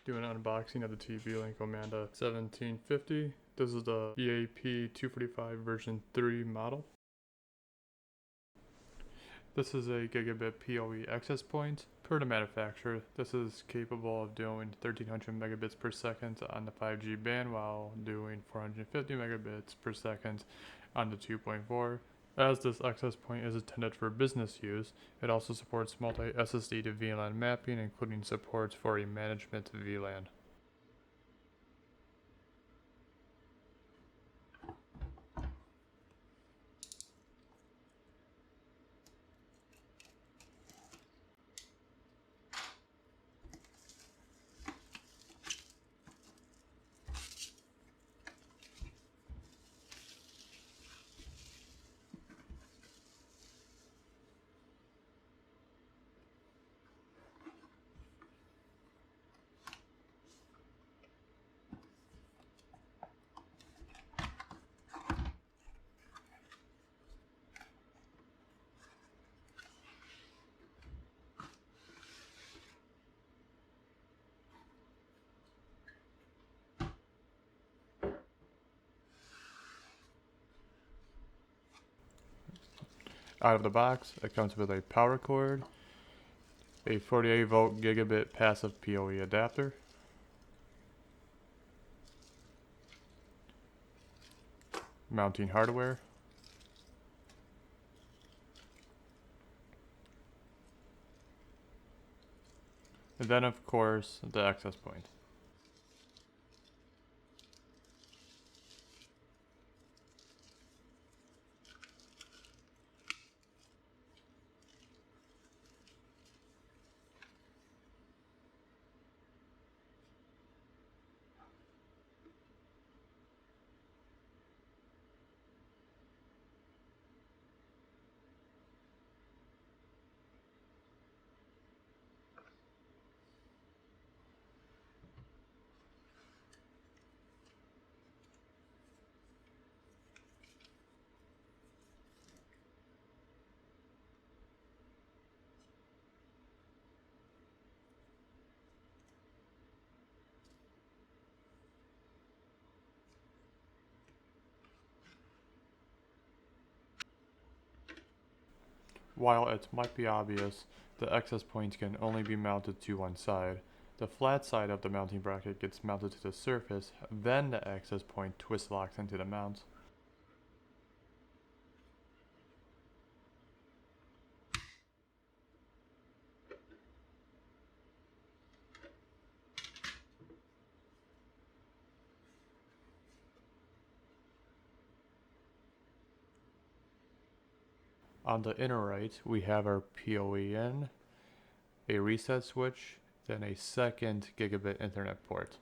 doing an unboxing of the Vlan Omada AC1750. This is the EAP245 version 3 model. This is a Gigabit PoE access point. Per the manufacturer, this is capable of doing 1300 megabits per second on the 5G band while doing 450 megabits per second on the 2.4. As this access point is intended for business use, it also supports multi-SSD to VLAN mapping, including support for a management VLAN. Out of the box, it comes with a power cord, a 48 volt Gigabit passive PoE adapter, mounting hardware, and then of course the access point. While it might be obvious, the access point can only be mounted to one side. The flat side of the mounting bracket gets mounted to the surface, then the access point twist locks into the mount. On the inner right, we have our PoE in, a reset switch, then a second Gigabit Ethernet port.